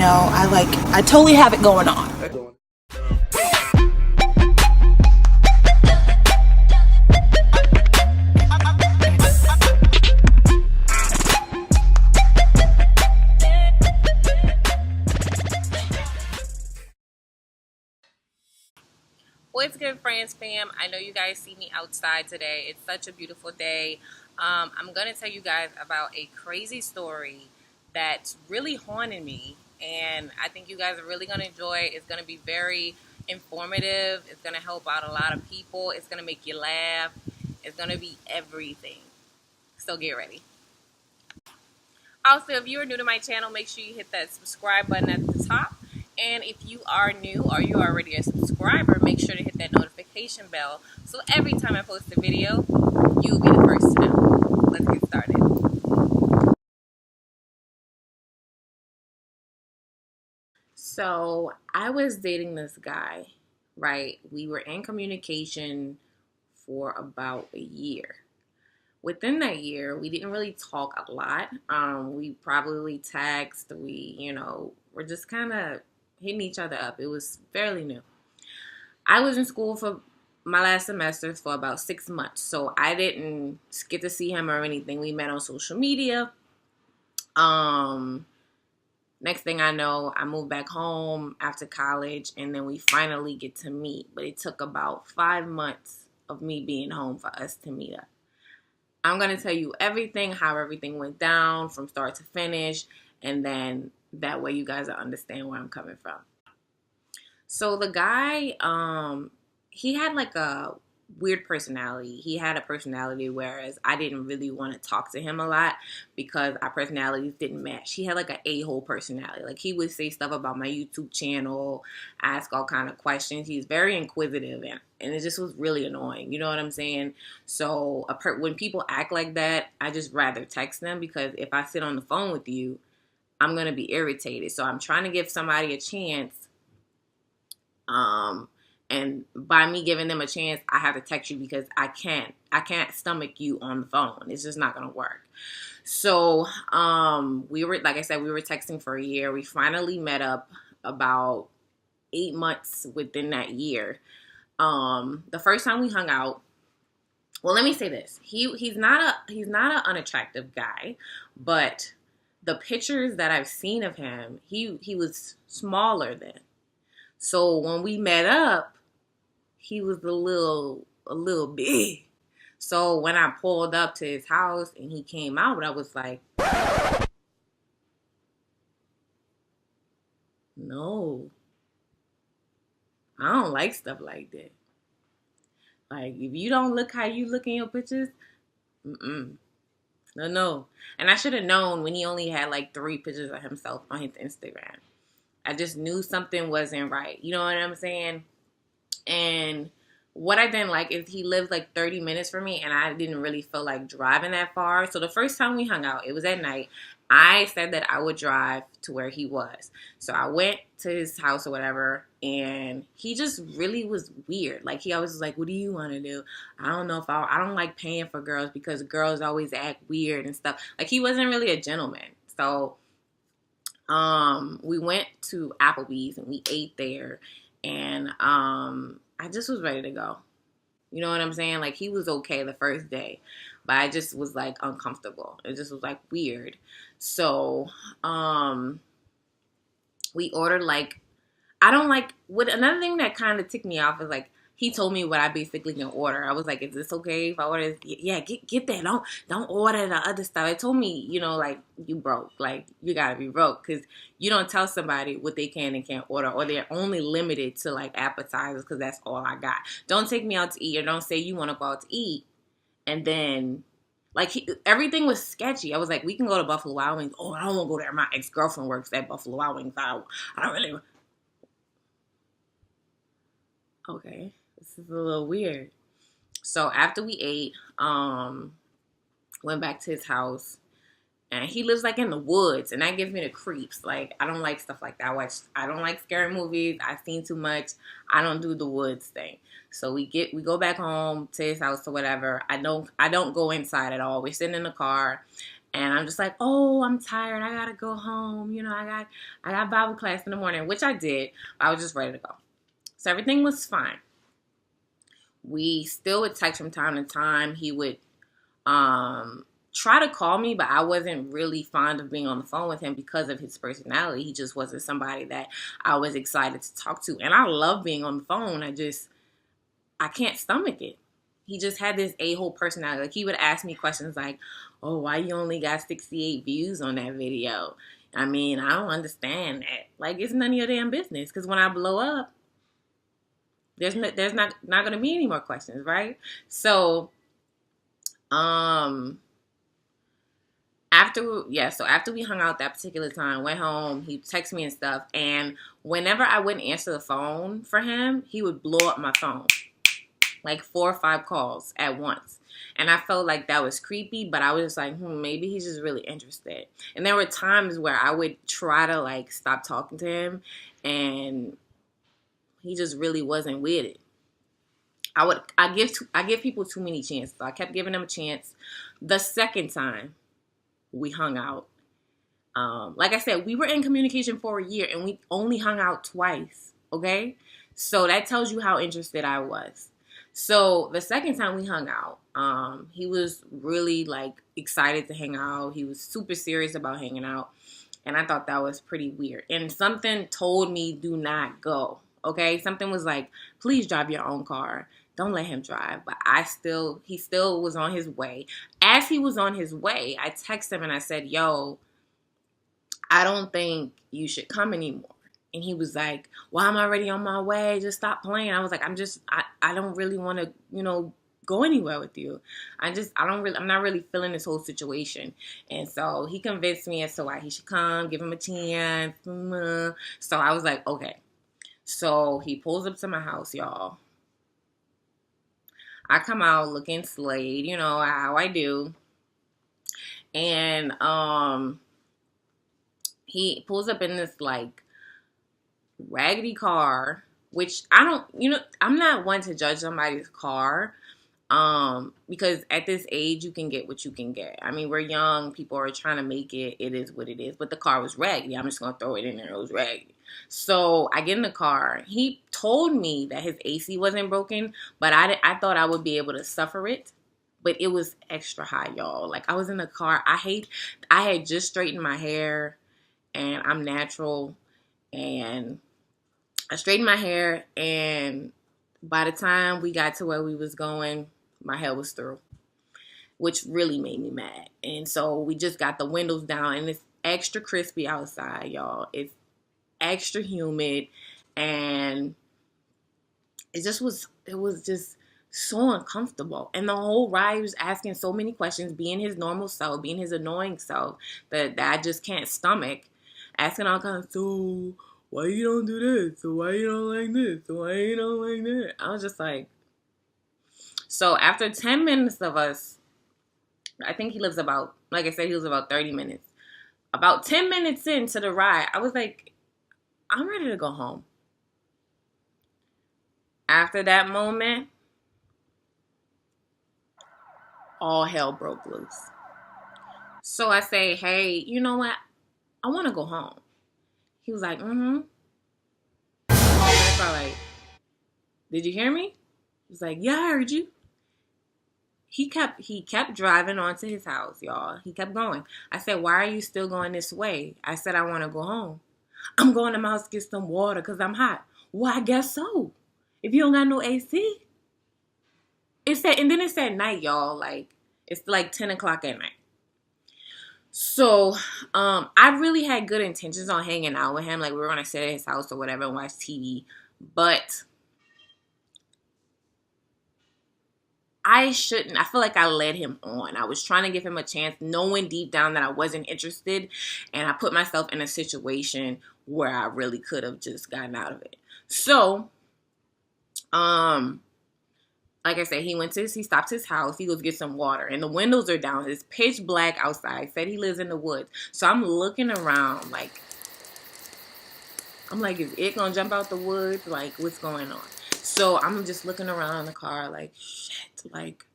know, I totally have it going on. What's good, Fraanse Fam? I know you guys see me outside today. It's such a beautiful day. I'm going to tell you guys about a crazy story that's really haunting me, and I think you guys are really going to enjoy it. It's going to be very informative. It's going to help out a lot of people. It's going to make you laugh. It's going to be everything. So get ready. Also, if you are new to my channel, make sure you hit that subscribe button at the top. And if you are new or you are already a subscriber, make sure to hit that notification bell so every time I post a video, you'll be the first to know. Let's get started. So I was dating this guy, right? We were in communication for about a year. Within that year, we didn't really talk a lot. We probably text. We're just kind of hitting each other up. It was fairly new. I was in school for my last semester for about 6 months, so I didn't get to see him or anything. We met on social media. Next thing I know, I moved back home after college, and then we finally get to meet. But it took about 5 months of me being home for us to meet up. I'm going to tell you everything, how everything went down from start to finish, and then that way you guys will understand where I'm coming from. So the guy, he had like a weird personality. He had a personality whereas I didn't really want to talk to him a lot because our personalities didn't match. He had like an a-hole personality. Like he would say stuff about my YouTube channel, ask all kind of questions. He's very inquisitive and it just was really annoying. You know what I'm saying? So when people act like that, I just rather text them because if I sit on the phone with you, I'm going to be irritated. So I'm trying to give somebody a chance. And by me giving them a chance, I have to text you because I can't stomach you on the phone. It's just not going to work. So, we were texting for a year. We finally met up about 8 months within that year. The first time we hung out, well, let me say this. He's not an unattractive guy, but the pictures that I've seen of him, he was smaller then. So when we met up, he was a little big. So when I pulled up to his house and he came out, I was like, no, I don't like stuff like that. Like, if you don't look how you look in your pictures, no. And I should have known when he only had like 3 pictures of himself on his Instagram. I just knew something wasn't right. You know what I'm saying? And what I didn't like is he lived like 30 minutes from me and I didn't really feel like driving that far. So the first time we hung out, it was at night. I said that I would drive to where he was. So I went to his house or whatever and he just really was weird. Like he always was like, what do you want to do? I don't know if I don't like paying for girls because girls always act weird and stuff. Like he wasn't really a gentleman. So we went to Applebee's and we ate there and I just was ready to go. You know what I'm saying? Like he was okay the first day, but I just was like uncomfortable. It just was like weird. So we ordered like another thing that kind of ticked me off is like he told me what I basically can order. I was like, is this okay if I order this? Yeah, get that. Don't order the other stuff. It told me, like, you broke. Like, you got to be broke because you don't tell somebody what they can and can't order or they're only limited to, like, appetizers because that's all I got. Don't take me out to eat or don't say you want to go out to eat. And then, like, everything was sketchy. I was like, we can go to Buffalo Wild Wings. Oh, I don't want to go there. My ex-girlfriend works at Buffalo Wild Wings. I don't really... Okay. This is a little weird. So after we ate, went back to his house, and he lives like in the woods, and that gives me the creeps. Like I don't like stuff like that. I don't like scary movies. I've seen too much. I don't do the woods thing. So we go back home to his house or whatever. I don't go inside at all. We're sitting in the car, And I'm just like, oh, I'm tired. I gotta go home. You know, I got Bible class in the morning, which I did. I was just ready to go. So everything was fine. We still would text from time to time. He would try to call me, but I wasn't really fond of being on the phone with him because of his personality. He just wasn't somebody that I was excited to talk to. And I love being on the phone. I can't stomach it. He just had this a-hole personality. Like, he would ask me questions like, oh, why you only got 68 views on that video? I mean, I don't understand that. Like, it's none of your damn business. Because when I blow up, there's not going to be any more questions, right? So, after we hung out that particular time, went home, he texted me and stuff. And whenever I wouldn't answer the phone for him, he would blow up my phone. Like 4 or 5 calls at once. And I felt like that was creepy, but I was just like, maybe he's just really interested. And there were times where I would try to like stop talking to him, and he just really wasn't with it. I give people too many chances. So I kept giving him a chance. The second time we hung out, like I said, we were in communication for a year and we only hung out twice. Okay? So that tells you how interested I was. So the second time we hung out, he was really like excited to hang out. He was super serious about hanging out. And I thought that was pretty weird. And something told me, do not go. Okay? Something was like, please drive your own car. Don't let him drive. But he still was on his way. As he was on his way, I texted him and I said, yo, I don't think you should come anymore. And he was like, well, I'm already on my way. Just stop playing. I was like, I don't really want to, go anywhere with you. I'm not really feeling this whole situation. And so he convinced me as to why he should come, give him a chance. So I was like, okay. So he pulls up to my house, y'all. I come out looking slayed, how I do. And he pulls up in this like raggedy car, which I'm not one to judge somebody's car, because at this age you can get what you can get. I mean, we're young, people are trying to make it. It is what it is. But the car was raggedy. I'm just gonna throw it in there. It was raggedy. So I get in the car. He told me that his AC wasn't broken, but I thought I would be able to suffer it. But it was extra high, y'all. Like, I was in the car. I had just straightened my hair, and I'm natural, and I straightened my hair, and by the time we got to where we was going, my hair was through, which really made me mad. And so we just got the windows down, and it's extra crispy outside, y'all. It's extra humid, and it was just so uncomfortable. And the whole ride, he was asking so many questions, being his normal self, being his annoying self, that I just can't stomach. Asking all kinds of, so why you don't do this? So why you don't like this? So why you don't like that? I was just like, so after 10 minutes of us, I think he lives about 30 minutes. About 10 minutes into the ride, I was like, I'm ready to go home. After that moment, all hell broke loose. So I say, hey, you know what? I want to go home. He was like, mm-hmm. I was like, did you hear me? He was like, yeah, I heard you. He kept driving on to his house, y'all. He kept going. I said, why are you still going this way? I said, I want to go home. I'm going to my house to get some water because I'm hot. Well, I guess so. If you don't got no AC. And then it said night, y'all. Like, it's like 10 o'clock at night. So, I really had good intentions on hanging out with him. Like, we were going to sit at his house or whatever and watch TV. But I shouldn't. I feel like I led him on. I was trying to give him a chance, knowing deep down that I wasn't interested. And I put myself in a situation where I really could have just gotten out of it. So, like I said, he stopped his house. He goes get some water. And the windows are down. It's pitch black outside. Said he lives in the woods. So I'm looking around like, is it going to jump out the woods? Like, what's going on? So I'm just looking around the car like, shit, like.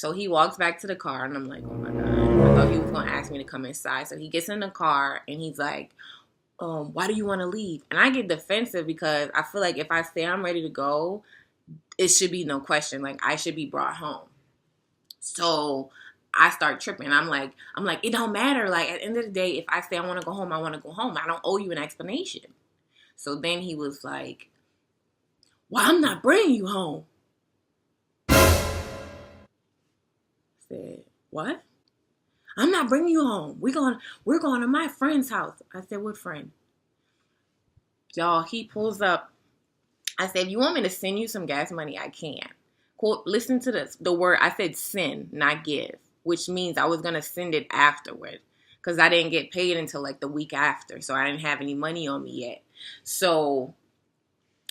So he walks back to the car, and I'm like, oh my God. I thought he was going to ask me to come inside. So he gets in the car, and he's like, why do you want to leave? And I get defensive because I feel like if I say I'm ready to go, it should be no question. Like, I should be brought home. So I start tripping. I'm like, it don't matter. Like, at the end of the day, if I say I want to go home, I want to go home. I don't owe you an explanation. So then he was like, well, I'm not bringing you home. I said, what? I'm not bringing you home. We're going to my friend's house. I said, what friend? Y'all, he pulls up. I said, if you want me to send you some gas money, I can. Quote, listen to this. The word, I said send, not give, which means I was going to send it afterward because I didn't get paid until like the week after. So I didn't have any money on me yet. So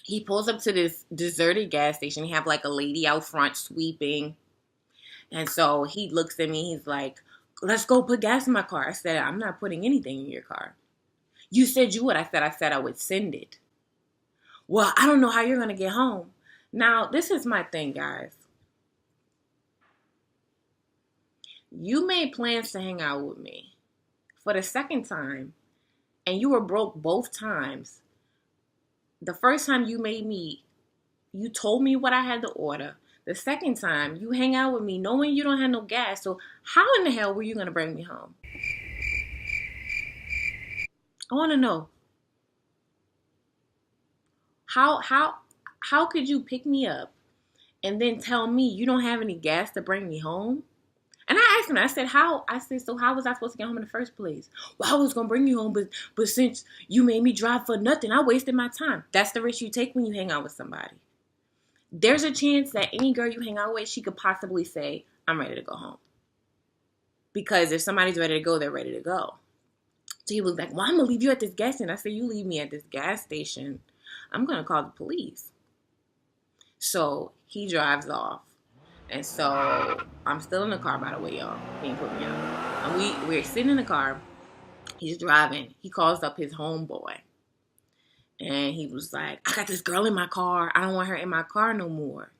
he pulls up to this deserted gas station. He have like a lady out front sweeping. And so he looks at me. He's like, let's go put gas in my car. I said, I'm not putting anything in your car. You said you would. I said I would send it. Well, I don't know how you're going to get home. Now, this is my thing, guys. You made plans to hang out with me for the second time, and you were broke both times. The first time you told me what I had to order. The second time, you hang out with me knowing you don't have no gas. So how in the hell were you going to bring me home? I want to know. How could you pick me up and then tell me you don't have any gas to bring me home? And I asked him, I said, so how was I supposed to get home in the first place? Well, I was going to bring you home, but since you made me drive for nothing, I wasted my time. That's the risk you take when you hang out with somebody. There's a chance that any girl you hang out with, she could possibly say, I'm ready to go home. Because if somebody's ready to go, they're ready to go. So he was like, well, I'm going to leave you at this gas station. I said, you leave me at this gas station, I'm going to call the police. So he drives off. And so I'm still in the car, by the way, y'all. He ain't put me out. And we're sitting in the car. He's driving. He calls up his homeboy. And he was like, I got this girl in my car. I don't want her in my car no more.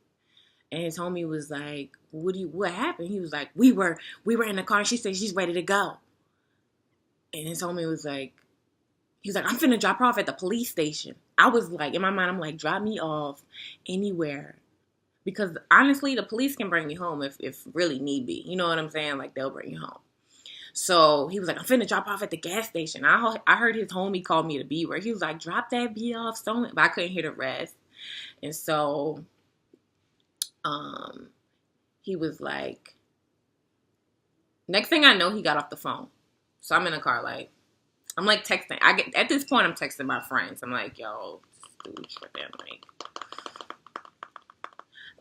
And his homie was like, what happened? He was like, we were in the car and she said she's ready to go. And his homie was like, I'm finna drop her off at the police station. I was like, in my mind, I'm like, drop me off anywhere. Because honestly, the police can bring me home if really need be. You know what I'm saying? Like, they'll bring you home. So he was like, I'm finna drop off at the gas station. I heard his homie call me the B word. He was like, drop that B off somewhere. But I couldn't hear the rest. And so he was like, next thing I know, he got off the phone. So I'm in the car like, I'm like texting. At this point, I'm texting my friends. I'm like, yo, dude, like,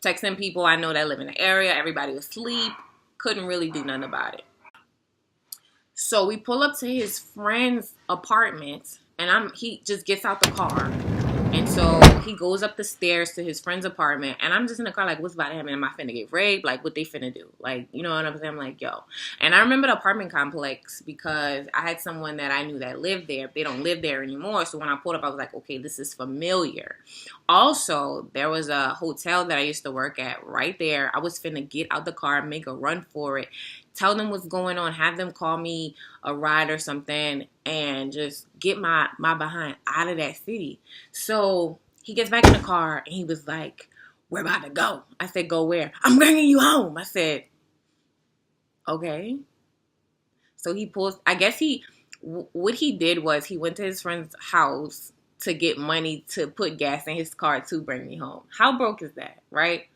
texting people I know that live in the area. Everybody was asleep. Couldn't really do nothing about it. So we pull up to his friend's apartment, and he just gets out the car. And so he goes up the stairs to his friend's apartment, and I'm just in the car like, what's about to happen? Am I finna get raped? Like, what they finna do? Like, you know what I'm saying? I'm like, yo. And I remember the apartment complex because I had someone that I knew that lived there. They don't live there anymore. So when I pulled up, I was like, okay, this is familiar. Also, there was a hotel that I used to work at right there. I was finna get out the car, make a run for it, tell them what's going on, have them call me a ride or something, and just get my behind out of that city. So he gets back in the car, and he was like, we're about to go. I said, go where? I'm bringing you home. I said, okay. So he pulls, I guess what he did was he went to his friend's house to get money to put gas in his car to bring me home. How broke is that, right?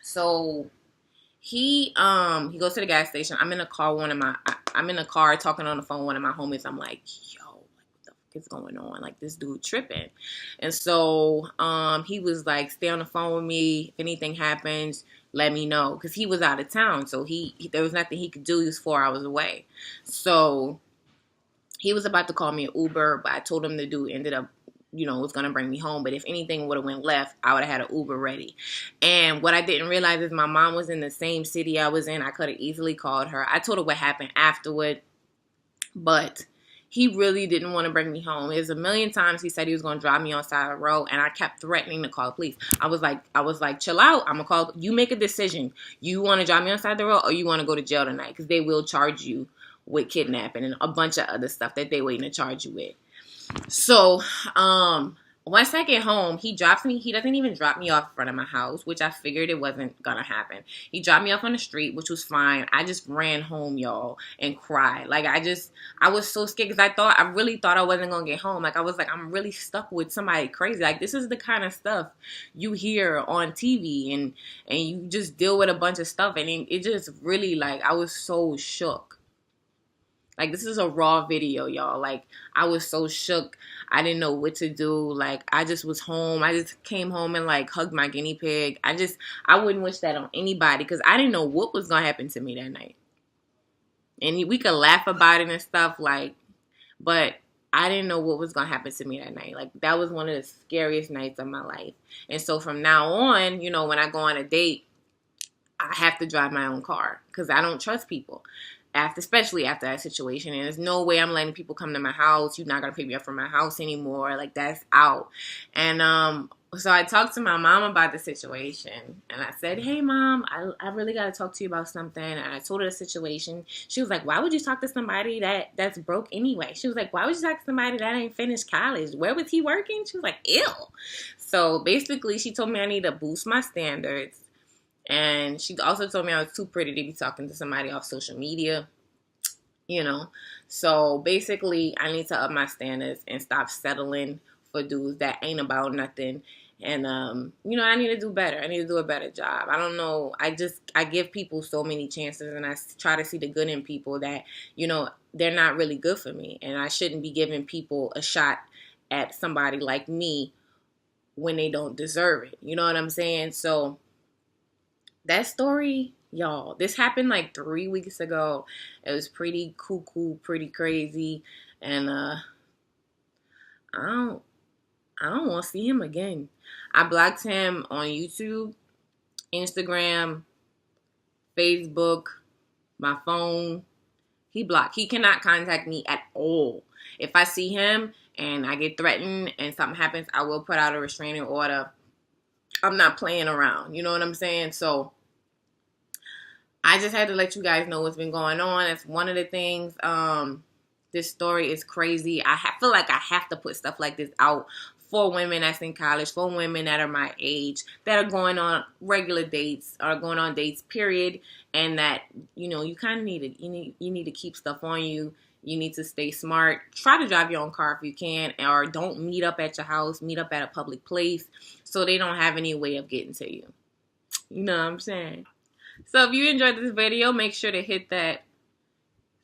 So he goes to the gas station. I'm in the car talking on the phone with one of my homies. I'm like, yo, what the fuck is going on? Like, this dude tripping. And so he was like, stay on the phone with me. If anything happens, let me know. Because he was out of town. So there was nothing he could do. He was 4 hours away. So he was about to call me an Uber, but I told him the dude ended up, was going to bring me home. But if anything would have went left, I would have had an Uber ready. And what I didn't realize is my mom was in the same city I was in. I could have easily called her. I told her what happened afterward. But he really didn't want to bring me home. There's a million times he said he was going to drive me on the side of the road, and I kept threatening to call the police. I was like, chill out. I'm going to call. You make a decision. You want to drive me on the side of the road, or you want to go to jail tonight? Because they will charge you with kidnapping and a bunch of other stuff that they waiting to charge you with. So, once I get home, he drops me. He doesn't even drop me off in front of my house, which I figured it wasn't going to happen. He dropped me off on the street, which was fine. I just ran home, y'all, and cried. Like, I was so scared because I really thought I wasn't going to get home. Like, I was like, I'm really stuck with somebody crazy. Like, this is the kind of stuff you hear on TV, and you just deal with a bunch of stuff. And it just really, like, I was so shook. Like, this is a raw video, y'all. Like, I was so shook. I didn't know what to do. Like, I just was home. I just came home and, like, hugged my guinea pig. I wouldn't wish that on anybody because I didn't know what was going to happen to me that night. And we could laugh about it and stuff, like, but I didn't know what was going to happen to me that night. Like, that was one of the scariest nights of my life. And so from now on, you know, when I go on a date, I have to drive my own car because I don't trust people. Especially after that situation, and there's no way I'm letting people come to my house. You're not gonna pick me up from my house anymore. Like, that's out. And so I talked to my mom about the situation, and I said, "Hey, Mom, I really gotta talk to you about something." And I told her the situation. She was like, "Why would you talk to somebody that's broke anyway?" She was like, "Why would you talk to somebody that ain't finished college? Where was he working?" She was like, "Ew." So basically, she told me I need to boost my standards. And she also told me I was too pretty to be talking to somebody off social media, you know. So basically, I need to up my standards and stop settling for dudes that ain't about nothing. And, you know, I need to do better. I need to do a better job. I don't know. I give people so many chances, and I try to see the good in people that, you know, they're not really good for me. And I shouldn't be giving people a shot at somebody like me when they don't deserve it. You know what I'm saying? So that story, y'all, this happened like 3 weeks ago. It was pretty cuckoo, pretty crazy. And I don't want to see him again. I blocked him on YouTube, Instagram, Facebook, my phone. He blocked. He cannot contact me at all. If I see him and I get threatened and something happens, I will put out a restraining order. I'm not playing around. You know what I'm saying? So I just had to let you guys know what's been going on. That's one of the things. This story is crazy. I feel like I have to put stuff like this out for women that's in college, for women that are my age, that are going on regular dates or going on dates, period. And that, you know, you kind of you need to keep stuff on you. You need to stay smart. Try to drive your own car if you can, or don't meet up at your house. Meet up at a public place so they don't have any way of getting to you. You know what I'm saying? So if you enjoyed this video, make sure to hit that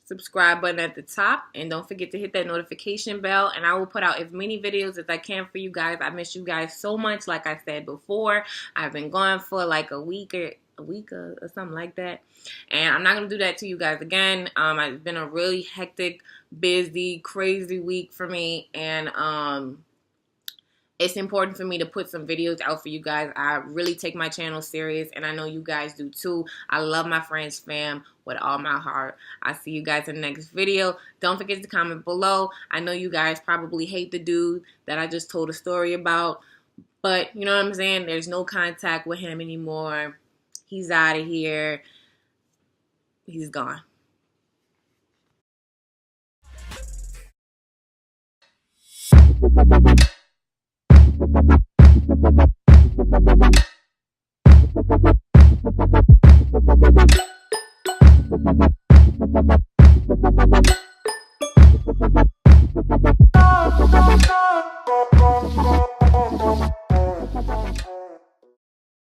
subscribe button at the top. And don't forget to hit that notification bell. And I will put out as many videos as I can for you guys. I miss you guys so much. Like I said before, I've been gone for like a week or something like that. And I'm not going to do that to you guys again. It's been a really hectic, busy, crazy week for me. And it's important for me to put some videos out for you guys. I really take my channel serious, and I know you guys do too. I love my Fraanse Fam with all my heart. I'll see you guys in the next video. Don't forget to comment below. I know you guys probably hate the dude that I just told a story about, but you know what I'm saying? There's no contact with him anymore. He's out of here. He's gone.